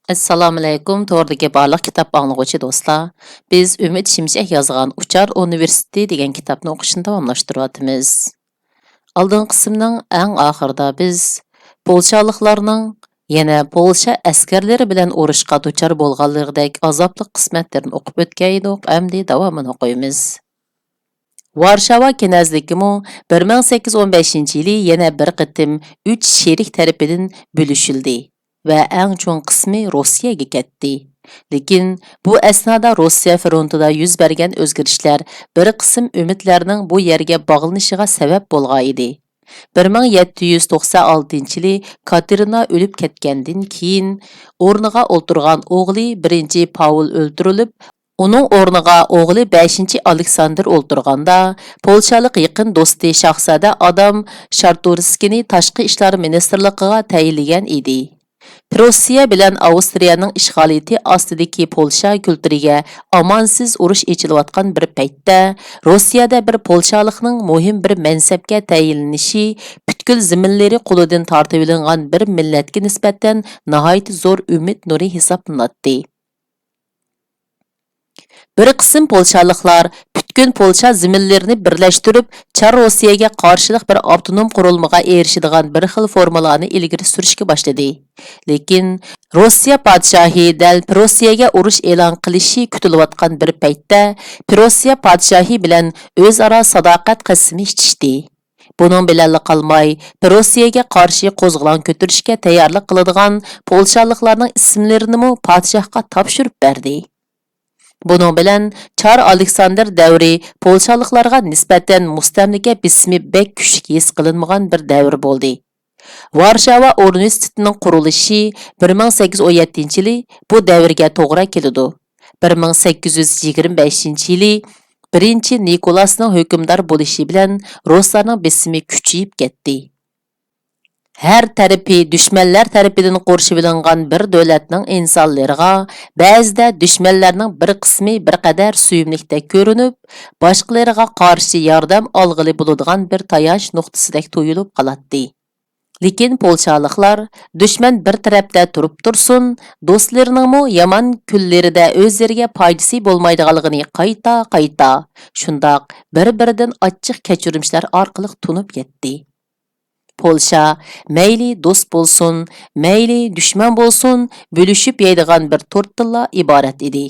Assalomu alaykum, to'g'ridagi barliq kitob anglag'uvchi do'stlar. Biz Umid Shimshak yozgan Uchar Universiteti degan kitobni o'qishni davomlashtiryapmiz. Oldingi qismning eng oxirida biz polshaliklarning yana Polsha askarlari bilan urushga duchor bo'lganligidek azobli qismatlarni o'qib o'tgan edik. Endi davomini o'qiymiz. Varshava knazligimi 1815-yili yana bir qitim 3 sherik tarafidan bo'lishildi va eng cho'ng qismi Rossiyaga ketdi. Lekin bu asnoda Rossiya frontida yuz bergan o'zgarishlar bir qism umidlarning bu yerga bog'lanishiga sabab bo'lgan edi. 1796-yili Katerina o'lib ketgandan keyin o'rniga o'tirgan o'g'li 1-Paul o'ldirilib, uning o'rniga o'g'li 5-Aleksandr o'ltirganda, Polshalik yaqin do'sti shahzoda Adam Sharturskini tashqi ishlar ministrligiga tayinlagan edi. Rossiya bilan Avstriyaning ishg'oliyati ostidagi Polsha kulturiga amonsiz urush echilayotgan bir paytda, Rossiyada bir polshalikning muhim bir mansabga tayinlanishi butkul zaminlari qo'lidan tortib olingan bir millatga nisbatan nihoyat zo'r umid nuri hisoblanadi. Bir qism polshaliklar butkul Polsha zaminlarini birlashtirib, Char Rossiyaga qarshilik bir avtonom qurilmaga erishadigan bir xil formalarni ilgari surishga boshladi. Lekin Rossiya podshohi dal Rossiyaga urush e'lon qilishi kutilayotgan bir paytda Rossiya podshohi bilan o'zaro sadoqat qasmi ichishdi. Bunun bilan qolmay, Rossiyaga qarshi qo'zg'olon ko'tarishga tayyorlik qiladigan polshaliklarning ismlarini podshohga topshirib berdi. Bunun bilan Çar Aleksandr davri Polshaliklarga nisbatan mustamlika bismi bek kuchli his qilinmagan bir davr bo'ldi. Varshava universitetining qurilishi 1817-yili bu davrga to'g'ri keladi. 1825-yili 1-Nikolasning hukmdor bo'lishi bilan Ruslarning bismi kuchayib ketdi. Her tarafi düşmanlar tarafidan qorishib olingan bir davlatning insonlariga ba'zida düşmanlarning bir qismi bir qadar suyumlikda ko'rinib, boshqalariga qarshi yordam olg'ili bo'ladigan bir tayanch nuqtasidek tuyulib qoladi. Lekin polshaliklar düşman bir tarafda turib tursin, do'stlarining yomon kunlarida o'zlariga foydasi bo'lmaydiganligini qayta shundoq bir-biridan achchiq kechirimlar orqali tunib yetdi. Polsha mayli do'st bo'lsin, mayli dushman bo'lsin, bo'lishib yeydigan bir to'rtdan iborat edi.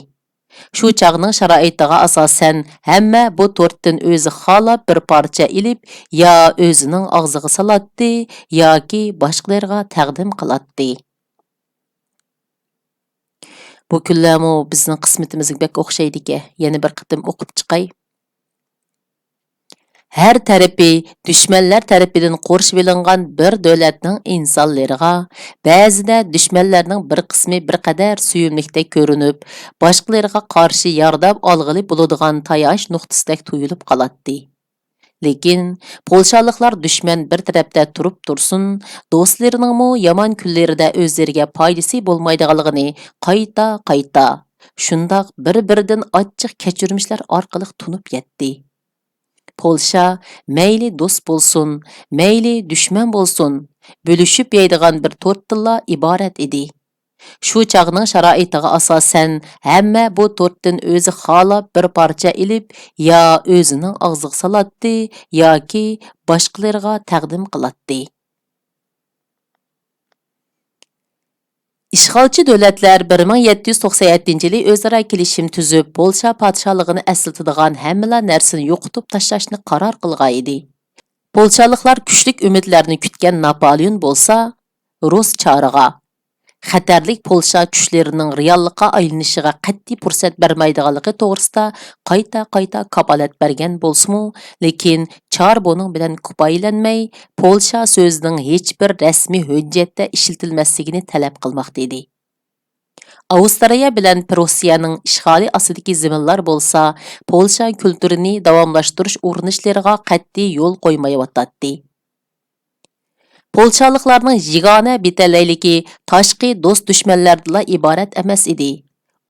Shu chaqning sharoitiga asosan hamma bu to'rtdan o'zi xolab bir parcha ilib, yo o'zining og'ziga solatdi, yoki boshqalarga taqdim qiladi. Bu kunlarmi bizning qismatimizga bek o'xshaydi-ki, yana bir qitim o'qib chiqay. Her tarafi düşmanlar tarafidan qorishib olingan bir davlatning insonlariga ba'zida düşmanlarning bir qismi bir qadar suyumlikda ko'rinib, boshqalarga qarshi yordam olg'ili bo'ladigan tayanch nuqtasidek tuyulib qoladi. Lekin polshaliklar düşman bir tarafda turib tursin, do'stlarining yomon kunlarida o'zlariga foydasi bo'lmaydiganligini qayta shundoq bir-biridan achchiq kechirimlar orqali tunib yetdi. Polsha mayli do'st bo'lsin, mayli dushman bo'lsin, bo'lishib yeydigan bir to'rtdan iborat edi. Shu chaqning sharoitiga asosan hamma bu to'rtdan o'zi xolab bir parcha ilib, yo o'zining og'ziga solatdi, yoki boshqalarga taqdim qiladi. İşğalçı dövlətlər 1797-yili özara kelishim tüzüb, Polsha podshohligini əslatadigan hamma narsani yo'qotib tashlashni qaror qilgan edi. Polshaliklar kuchlik umidlarni kutgan Napoleon bo'lsa, Rus choriga xatarlik Polsha kuchlarining reallikqa aylanishiga qat'iy fursat bermaydiganligi to'g'risida qayta kapolat bergan bo'lsa-mu, lekin Char buning bilan kifoyalanmay, Polsha so'zining hech bir rasmiy hujjatda ishlatilmasligini talab qilmoqda edi. Avstriya bilan Rossiyaning ishg'oli ostidagi zaminlar bo'lsa, Polsha kulturini davomlashtirish urinishlariga qat'iy yo'l qo'ymayotdi. Polshaliklarning yigona betalayligi tashqi do'st dushmanlardan iborat emas edi.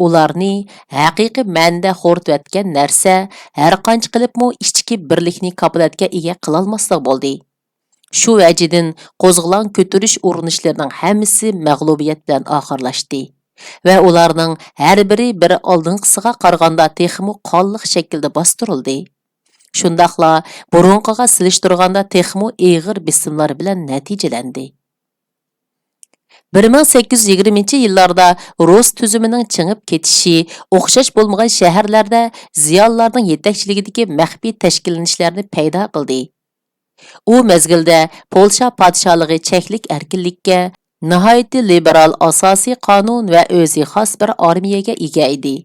Ularni haqiqiy ma'noda xo'rtayotgan narsa har qancha qilibmi ichki birlikni kapolatga ega qilolmaslik bo'ldi. Shu vajidan qo'zg'olon ko'tarish urinishlarining hammasi mag'lubiyat bilan oxirlashdi. va ularning har biri bir oldinqisiga qaraganda texmi qonliq shaklda bostirildi. Shundaqla burunqiga silishtirganda texmi eg'ir bisimlar bilan natijalandi. 1820-yillarda Rus tüzümünün çingib ketishi, o'xshash bo'lmagan shaharlarda ziyonlarning yetakchiligidagi maxfiy tashkillanishlarni paydo qildi. U mezgilda Polsha podshohligi cheklik erkinlikka, nihoyatda liberal asosiy qonun va o'zi xos bir armiyaga ega edi.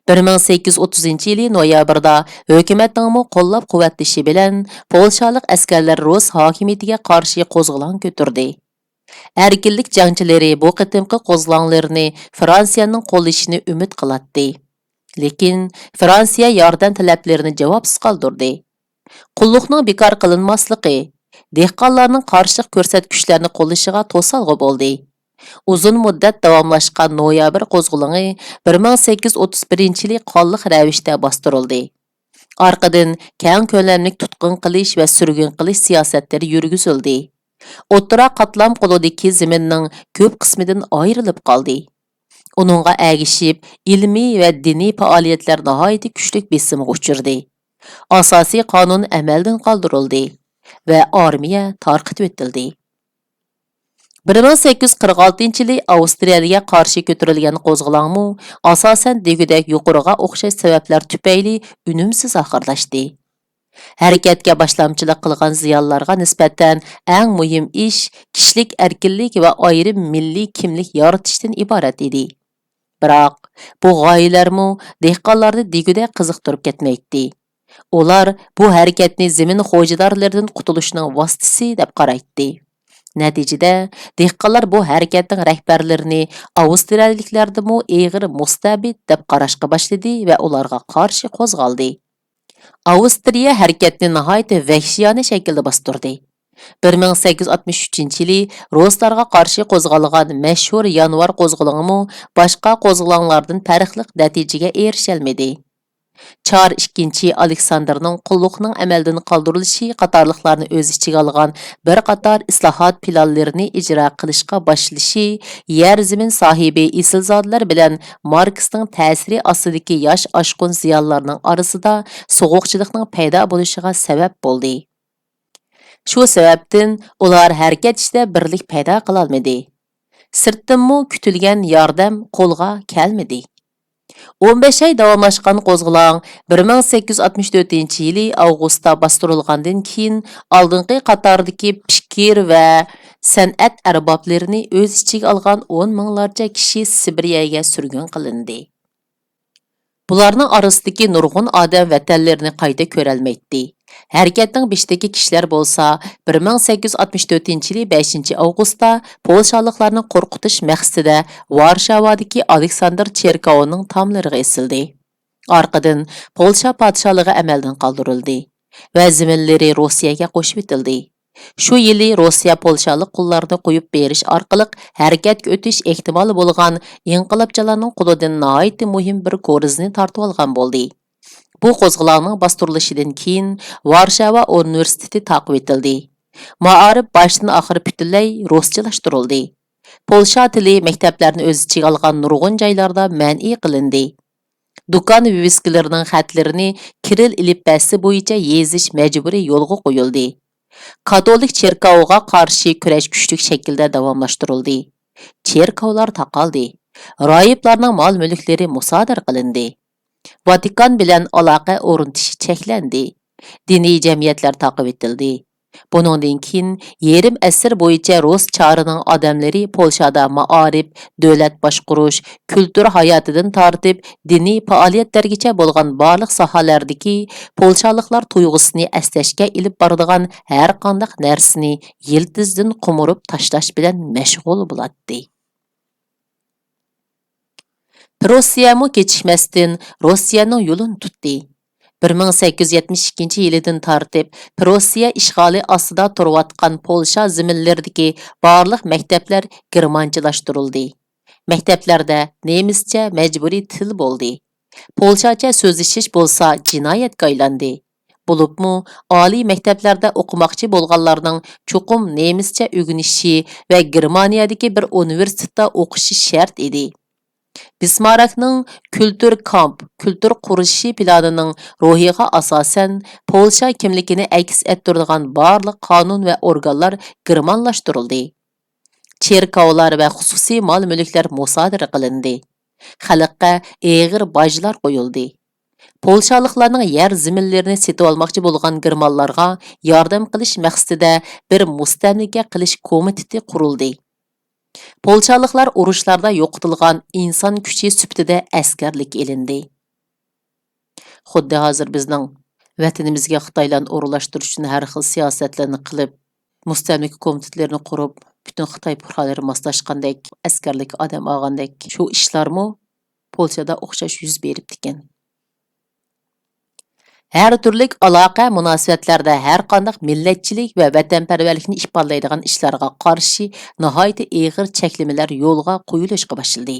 1830-yili noyabrda hukumatning qo'llab-quvvatlashi bilan polshalik askarlar Rus hokimiyatiga qarshi qo'zg'olon ko'tardi. Erkinlik jangchilari bu qitimqi qo'zg'olonlarni Fransiyaning qo'llashini umid qilatdi. Lekin Fransiya yordam talablarini javobsiz qoldirdi. Qulluqning bekor qilinmasligi dehqonlarning qarshilik ko'rsatkichlarni qo'llashiga to'salg'i bo'ldi. Uzun muddat davomlashgan noyabr qo'zg'oloni 1831-yili qonliq ravishda bostirildi. Orqadan keng ko'lamli tutqun qilish va surgun qilish siyosatlari yurgizildi. O'ttira qatlam qo'lidagi zaminning ko'p qismidan ayrilib qoldi. Uningga agishib, ilmiy va diniy faoliyatlar nihoyatda kuchli besimga uchirdi. Asosiy qonun amaldan qoldirildi va armiya tarqitib etildi. 1846-yili Avstriyaliga qarshi ko'tarilgan qo'zg'olonmu asosan degudek yuqoriga o'xshash sabablar tufayli unumsiz oxirlashdi. Harakatga boshlamchilik qilgan ziyonlarga nisbatan eng muhim ish kishilik erkinlik va ayrim milliy kimlik yaratishdan iborat edi. Biroq bu g'oyalarmu dehqonlarni degudek qiziqtirib ketmaydi. Ular bu harakatni zamin xo'jadorlaridan qutulishning vositasi deb qaraydi. Natijada dehqonlar bu harakatning rahbarlarini avstraliyaliklardanmi eg'ir mustabid deb qarashga boshladi va ularga qarshi qo'zg'aldi. Avstriya harakatni nihoyatda vahshiyona shaklda bostirdi. 1863-yili Ruslarga qarshi qo'zg'algan mashhur yanvar qo'zg'oloni boshqa qo'zg'olonlardan farqli natijaga erisholmadi. Çar 2. Aleksandrning qulluqning amaldan qoldirilishi qatorliqlarni o'z ichiga olgan bir qator islohot planlarini ijro qilishga boshlashi yer zamin sohibi isilzodlar bilan Marksning ta'siri ostidagi yosh oshqun ziyonlarning orasida so'g'uqchilikning paydo bo'lishiga sabab bo'ldi. Shu sababdan ular harakat ichida birlik paydo qila olmadi. Sirtdanmi kutilgan yordam qo'lga kelmadi. 15 ay davomlashgan qo'zg'olon 1864-yili avgustda bostirilgandan keyin oldingi qatordagi fikr va san'at arboblarini o'z ichiga olgan 10 minglarcha kishi Sibiriyaga surgun qilindi. Bularning orasidagi nurg'un odam vatanlarini qayta ko'rolmaydi. Harakatning beshidagi kishilar bo'lsa 1864-yili 5-avgustda polshaliklarni qo'rqitish maqsadida Varshavadagi Aleksandr cherkovining tomlariga esildi. Orqadan Polsha podshohligi amaldan qoldirildi va zaminlari Rossiyaga qo'shib etildi. Shu yili Rossiya polshalik qullarni qo'yib berish orqali harakatga o'tish ehtimoli bo'lgan inqilobchilarning qo'lidan nihoyatda muhim bir ko'rizni tortib olgan bo'ldi. Bu qo'zg'olonning bostirilishidan keyin Varshava universiteti taqib etildi. Ma'arif boshdan oxiri butunlay ruschalashtirildi. Polsha tili maktablarni o'z ichiga olgan nurg'un joylarda man'iy qilindi. Do'kon viviskalarining xatlarini Kiril ilifbasi bo'yicha yezish majburiy yo'lga qo'yildi. Katolik cherkoviga qarshi kurash kuchli shaklda davomlashtirildi. Cherkovlar taqaldi. Rohiblarning mol-mulklari musodara qilindi. Vatikan bilan aloqa o'rnatish cheklandi. Diniy jamiyatlar taqib etildi. Buningdan keyin yarim asr bo'yicha Rus charining odamlari Polshada ma'arif, davlat boshqarish, kultur hayotidan tortib diniy faoliyatlargacha bo'lgan barliq sohalardagi polshaliklar tuyg'usini aslashga ilib boradigan har qanday narsani yiltizdan qumurib tashlash bilan mashg'ul bo'ladi. Rossiyamu kechikmasdan Rossiyaning yo'lini tutdi. 1872-yildan tortib Rossiya ishg'oli ostida turayotgan Polsha zaminlaridagi barliq maktablar germanchilashtirildi. Maktablarda nemischa majburiy til bo'ldi. Polshacha so'zlashish bo'lsa jinoyatga aylandi. Bo'libmi, oliy maktablarda o'qimoqchi bo'lganlarning cho'qim nemischa o'rganishi va Germaniyadagi bir universitetda o'qishi shart edi. Bismarckning kültür kamp, kültür qurishi planining ro'yiga asosan Polsha kimligini aks ettiradigan barliq qonun va organlar germanlashtirildi. Cherkovlar va xususiy mol-mulklar musodara qilindi. Xalqqa eg'ir bojlar qo'yildi. Polshaliklarning yer zaminlarini setib olmoqchi bo'lgan germanlarga yordam qilish maqsadida bir mustamlika qilish komiteti qurildi. Polshaliklar urushlarda yo'qitilgan inson kuchi sifatida askarlik elindi. Xuddi hozir bizning vatanimizga Xitoylarni o'rlashtirish uchun har xil siyosatlarni qilib, mustamlika komitetlarini qurib, butun Xitoy fuqarolari moslashgandek, askarlik odam olgandek, shu ishlarmi Polshada o'xshash yuz beribdi ekan. Her türlük aloqa munosabatlarda har qanday millatchilik va vatanparvarlikni ifodalaydigan ishlarga qarshi nihoyat og'ir cheklamalar yo'lga qo'yilishga boshladi.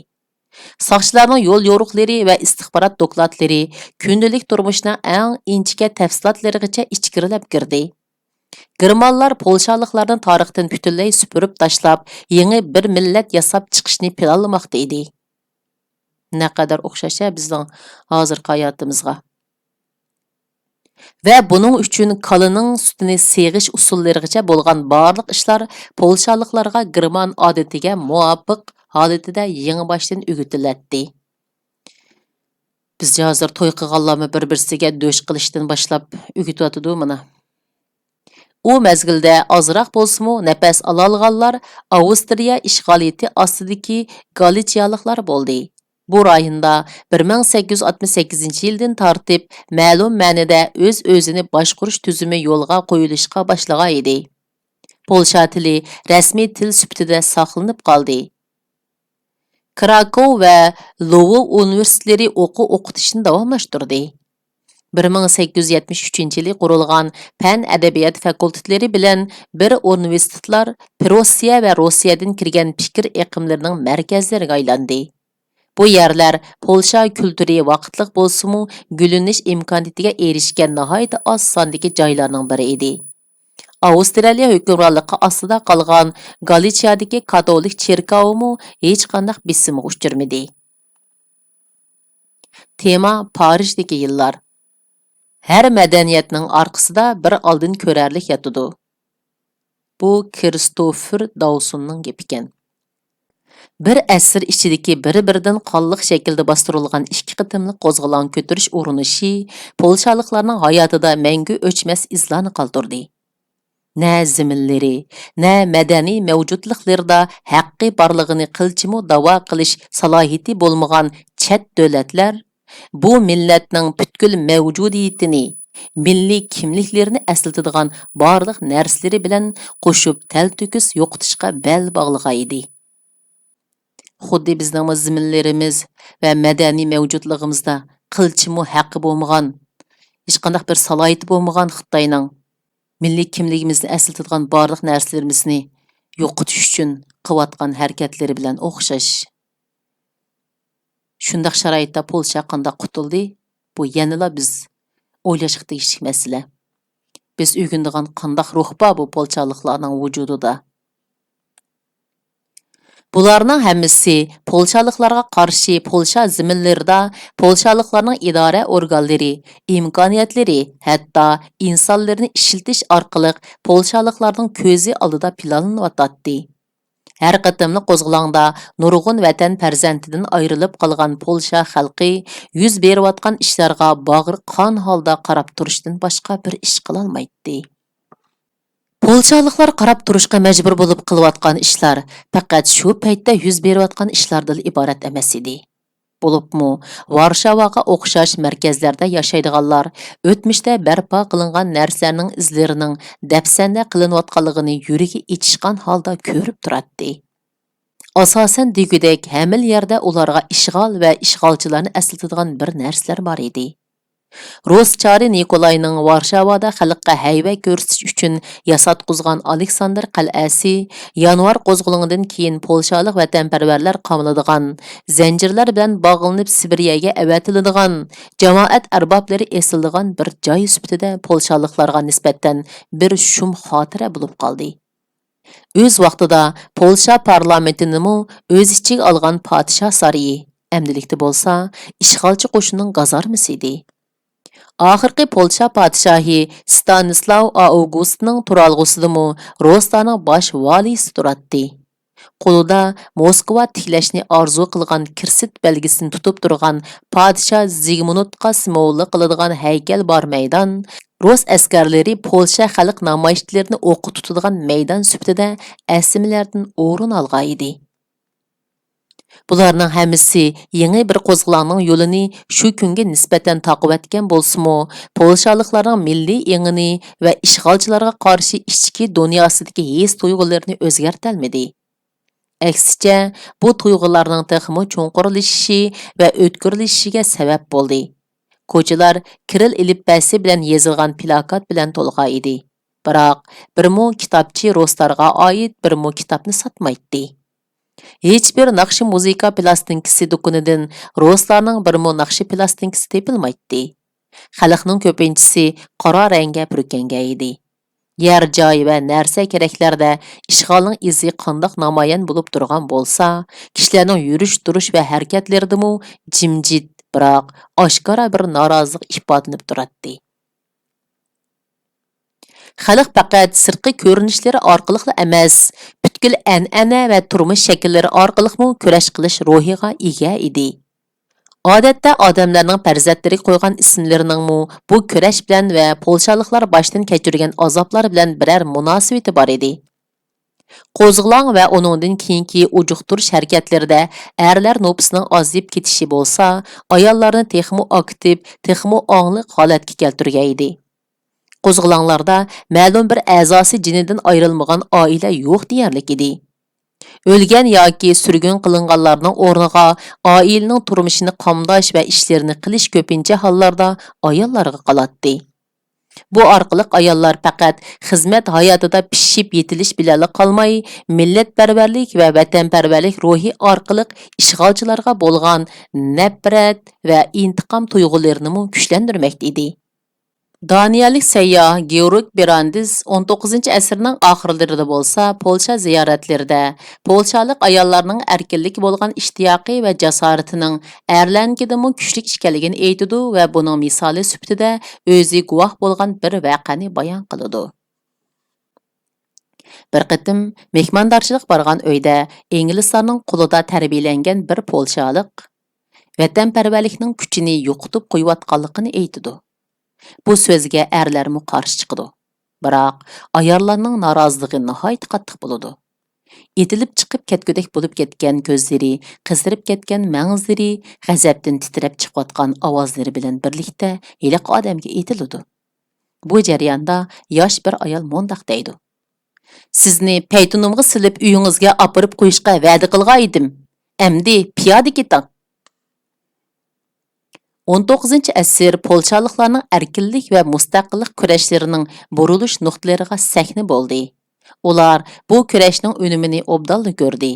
Soqchilarning yo'l yo'riqlari va istixborot dokladlari kundalik turmushning eng inchika tafsilotlarigacha ichkirilab kirdi. Germanlar Polshaliklarning tarixdan butunlay supurib tashlab, yangi bir millat yasab chiqishni planlamoqda edi. Naqadar o'xshash bizning hozirgi hayotimizga. Ve bunun üçün kalının sütünü seğiş usullerigacha bo'lgan barliq ishlar Polshaliklarga German odatiga muvofiq holatida yangi boshdan o'rgatiladi. Biz hozir to'y qilganlarni bir-birsiga do'sh qilishdan boshlab o'rgatyotdi mana. U mezgilda ozroq bo'lsa-mu nafas ololganlar Avstriya ishg'oliyati ostidagi Galitsiyaliklar bo'ldi. Bu rayonda 1868 yildan tartib ma'lum ma'noda o'z-o'zini boshqarish tuzumi yo'lga qo'yilishga boshlagan edi. Polsha tili rasmiy til sifatida saqlanib qoldi. Krakow va Lvov universitetlari o'qitishni davomlashtirdi. 1873-yili qurilgan fan adabiyot fakultetlari bilan bir universitetlar Rossiya va Rossiyadan kirgan fikr iqimlarining markazlariga aylandi. Bu yerler Polsha kültürü vaqtliq bo'lsa-mu, gülünish imkoniyatiga erishgan nihoyat oz sondagi joylarning biri edi. Avstraliya hukmronligi ostida qolgan Galitsiyadagi katolik cherkovimi hech qanday bisimga uchirmadi. Tema Parijdagi yillar. Her madaniyatning orqasida bir oldin ko'rarlik yotadi. Bu Christopher Dawsonning gapi ekan. Bir asr ichidagi bir-biridan qonliq shaklda bostirilgan ikki qitimliq qo'zg'olon ko'tarish urinishi Polshaliklarning hayotida mangu o'chmas izlarni qoldirdi. Na zaminlari, na madaniy mavjudliklarida haqqi borlig'ini qilchimi da'vo qilish salohiyati bo'lmagan chet davlatlar bu millatning butkul mavjudiyatini, milliy kimliklarini aslatadigan barliq narsalari bilan qo'shib taltukis yo'qotishga bel bog'lagan edi. Xuddi bizning zaminlarimiz va madaniy mavjudligimizda qilchimi haqqi bo'lmagan, hech qanday bir salohiyati bo'lmagan Xitoyning milliy kimligimizni aslatadigan barliq narsalarimizni yo'qotish uchun qilayotgan harakatlari bilan o'xshash. Shundaq sharoitda Polsha qanday qutuldi? Bu yanada biz o'ylashga tegishli masala. Biz o'rganadigan qanday ruh bor bu polshaliklarning vujudida? Bularning hammasi Polshaliklarga qarshi Polsha zaminlarida Polshaliklarning idora organlari, imkoniyatlari, hatto insonlarni ishiltish orqali Polshaliklarning ko'zi oldida planlanayotdi. Her qatimli qo'zg'olonda nurg'un vatan farzandidan ayrilib qolgan Polsha xalqi yuz berayotgan ishlarga bag'ri qon holda qarab turishdan boshqa bir ish qila olmaydi. Polshaliklar qarab turishga majbur bo'lib qilayotgan ishlar faqat shu paytda yuz berayotgan ishlardan iborat emas edi. Bo'libmi, Varshavaga o'xshash markazlarda yashaydiganlar o'tmishda barpo qilingan narsalarning izlarining dafsanda qilinayotganligini yuragi ichishgan holda ko'rib turadi. Asosan degudek hamil yerda ularga ishg'ol va ishg'olchilarni aslatadigan bir narsalar bor edi. Rus çarı Nikolayning Varshavada xalqqa hayva ko'rsatish uchun yasatqizgan Aleksandr qal'asi yanvar qo'zg'olonidan keyin polshalik vatanparvarlar qamiladigan, zanjirlar bilan bog'lanib Sibiriyaga avatiladigan, jamoat arboblari esiladigan bir joy sifatida polshaliklarga nisbatan bir shum xotira bo'lib qoldi. O'z vaqtida Polsha parlamentini o'z ichiga olgan podshoh saroyi Әмділікті болса, işğalçı qoşunun gazarmısı idi. Axırqı Polşa padişahı Stanislav Augustның turalğısıdımı Ruslarning baş valisi turatdı. Qo'lida Moskva tiklashni orzu qilgan kirsit belgisini tutib turgan podshoh Zigmundga simovli qiladigan haykal bor maydon, Rus askarlari Polsha xalq namoyishchilarini o'qqa tutadigan maydon sifatida aslimalardan o'rin olgan edi. Bularning hammasi yangi bir qo'zg'olonning yo'lini shu kunga nisbatan taqib etgan bo'lsa-mu, polshaliklarning milliy engini va ishg'olchilarga qarshi ichki dunyosidagi his tuyg'ularini o'zgartirolmadi. Aksicha, bu tuyg'ularning texmo cho'nqurlashishi va o'tkirlashishiga sabab bo'ldi. Ko'chalar Kiril ilibbasi bilan yozilgan plakat bilan to'lgan edi. Biroq, birmu kitobchi ruslarga oid birmu kitobni sotmaydi. Hech bir naqshi muzika plastinkasi do'konidan ruslarning birmu naqshi plastinkasi topilmaydi. Xalqning ko'pinchisi qora rangga burkangan edi. Yer joy va narsa keraklarda ishg'olning izi qandoq namoyon bo'lib turgan bo'lsa, kishilarning yurish, turish va harakatlaridimi jimjit, biroq oshkora bir norozilik ifodalanib turadi. Xalq faqat sirtqi ko'rinishlari orqali emas, butkul an'ana va turmush shakllari orqali kurash qilish ruhiga ega edi. Odatda odamlarning farzandlari qo'ygan ismlarining bu kurash bilan va polshaliklar boshdan kechirgan azoblar bilan biror munosabati bor edi. Qo'zg'olon va uningdan keyingi ujuqtirish harakatlarida erlar nopisining ozib ketishi bo'lsa, ayollarni texmo aktiv, texmo ongliq holatga keltirgan edi. Qo'zg'olonlarda ma'lum bir a'zosi jinidan ayrilmagan oila yo'q deyarlik edi. O'lgan yoki surgun qilinganlarning o'rniga oilaning turmushini qamdash va ishlarini qilish ko'pincha hollarda ayollarga qoladi. Bu orqali ayollar faqat xizmat hayotida pishib yetilish bilan qolmay, millatparvarlik va vatanparvarlik ruhi orqali ishg'olchilarga bo'lgan nafrat va intiqom tuyg'ularini kuchlantirmoqda edi. Daniyalik sayyoh Georg Brandes 19-asrning oxirlarida bo'lsa, Polsha ziyoratlarida polshalik ayollarning erkinlik bo'lgan ishtiyoqi va jasoratining erlankidimi kuchli ekanligini aytadi va buning misoli sifatida o'zi guvoh bo'lgan bir voqeani bayon qiladi. Bir qitim mehmondorchilik borgan uyda inglizlarning qo'lida tarbiyalangan bir polshalik vatanparvarlikning kuchini yo'qotib qo'yayotganligini aytadi. Bu so'zga erlarmi qarshi chiqdi. Biroq ayollarning noroziligi nihoyat qattiq bo'ladi. Etilib chiqib ketgudek bo'lib ketgan ko'zlari, qizdirib ketgan mang'izlari, g'azabdan titrab chiqayotgan ovozlari bilan birlikda heliq odamga etiladi. Bu jarayonda yosh bir ayol mundoq deydi: "Sizni paytunimga silib uyingizga olib qo'yishga va'da qilgan edim. Endi piyoda keting." 19-asr polshaliklarning erkinlik va mustaqillik kurashlarining burilish nuqtalariga sahna bo'ldi. Ular bu kurashning unumini obdalla ko'rdi.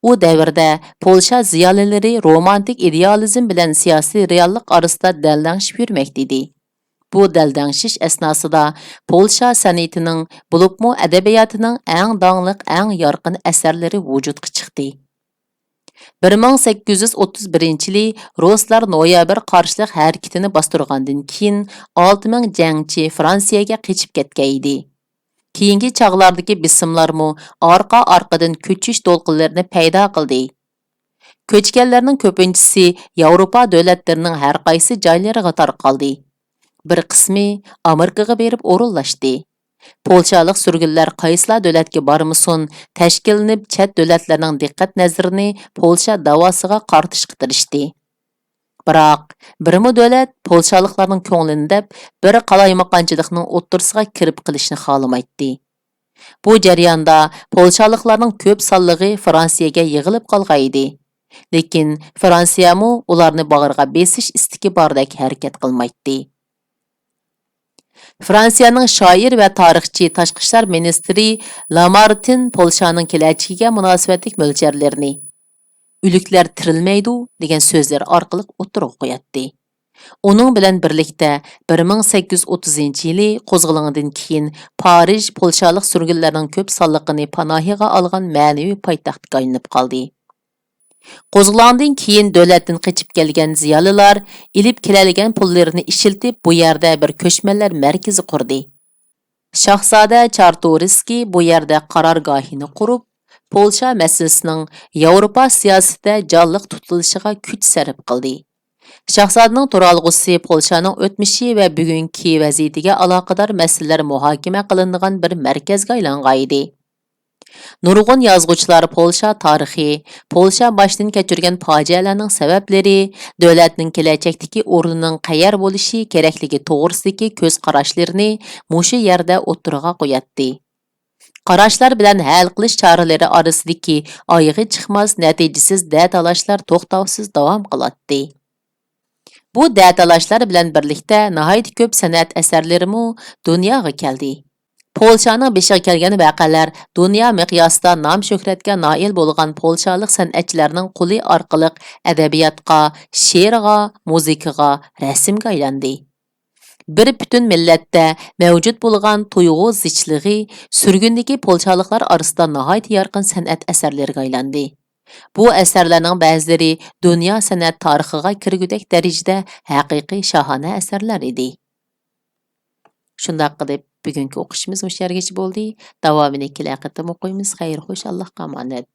U davrda Polsha ziyolilari romantik idealizm bilan siyosiy reallik orasida daldangishib yurmoqda edi. Bu daldangshish asnosida Polsha san'atining, bo'libmi adabiyotining eng dongliq, eng yorqin asarlari vujudga chiqdi. 1831-yili Ruslar noyabr qarshilik harakatini bostirgandan keyin 6000 jangchi Fransiyaga qochib ketgan edi. Keyingi chog'lardagi bisimlarmi orqa-orqadan ko'chish to'lqinlarini paydo qildi. Ko'chganlarning ko'pinchisi Yevropa davlatlarining har qaysi joylariga tarqaldi. Bir qismi Amerikaga berib o'rinlashdi. Polshalik surgunlar qaysilar davlatga bormasin, tashkillanib chet davlatlarning diqqat nazarini Polsha davosiga qartishga tirishdi. Biroq birmi davlat polshaliklarning ko'nglini deb bir qalaymaqonchilikning o'ttirsiga kirib qilishni xohlamaydi. Bu jarayonda polshaliklarning ko'p sonligi Fransiyaga yig'ilib qolgan edi. Lekin Fransiyami ularni bag'riga besish istiki bordek harakat qilmaydi. Fransiyaning shoir va tarixchi tashqi ishlar ministri Lamartin Polshaning kelajagiga munosabatlik mo'ljallarni "O'liklar tirilmaydi" degan so'zlar orqali o'tirib qo'yadi. Uning bilan birlikda 1830-yili qo'zg'olondan keyin Parij polshalik surgunlarning ko'p sonliqini panohiga olgan ma'naviy poytaxtga aylanib qoldi. Qo'zg'olondan keyin davlatdan qochib kelgan ziyolilar ilib keladigan pullarini ishiltib bu yerda bir ko'chmanlar markazi qurdi. Shahzoda Chartoriski bu yerda qarorgohini qurib, Polsha masalasining Yevropa siyosatida jonliq tutilishiga kuch sarf qildi. Shahzodaning turalg'usi Polshaning o'tmishi va bugungi vaziyatiga aloqador masalalar muhokama qilinadigan bir markazga aylangan edi. Nurg'un yozuvchilar Polsha tarixi, Polsha boshdan kechirgan fojialarning sabablari, davlatning kelajakdagi o'rnining qayer bo'lishi kerakligi to'g'risidagi ko'z qarashlarini mushu yerda o'tirg'a qo'yatdi. Qarashlar bilan hal qilish choralari orasidagi oyig'i chiqmas natijasiz talashlar to'xtovsiz davom qilatdi. Bu talashlar bilan birlikda nihoyat ko'p san'at asarlarimi dunyoga keldi. Polshaning beshiga kelgan voqealar dunyo miqyosida nom shuhratga noil bo'lgan polshalik san'atchilarning qo'li orqali adabiyotga, she'rga, muzikaga, rasmga aylandi. Bir butun millatda mavjud bo'lgan tuyg'u zichligi surgundagi polshaliklar orasida nihoyat yorqin san'at asarlariga aylandi. Bu asarlarning ba'zilari dunyo san'at tarixiga kirgudek darajada haqiqiy shohona asarlar edi. Shundoq qilib, bugungi o'qishimiz mush yergacha bo'ldi. Davomini kelasi hafta o'qiymiz. Xayr, xush, Allohga omonat.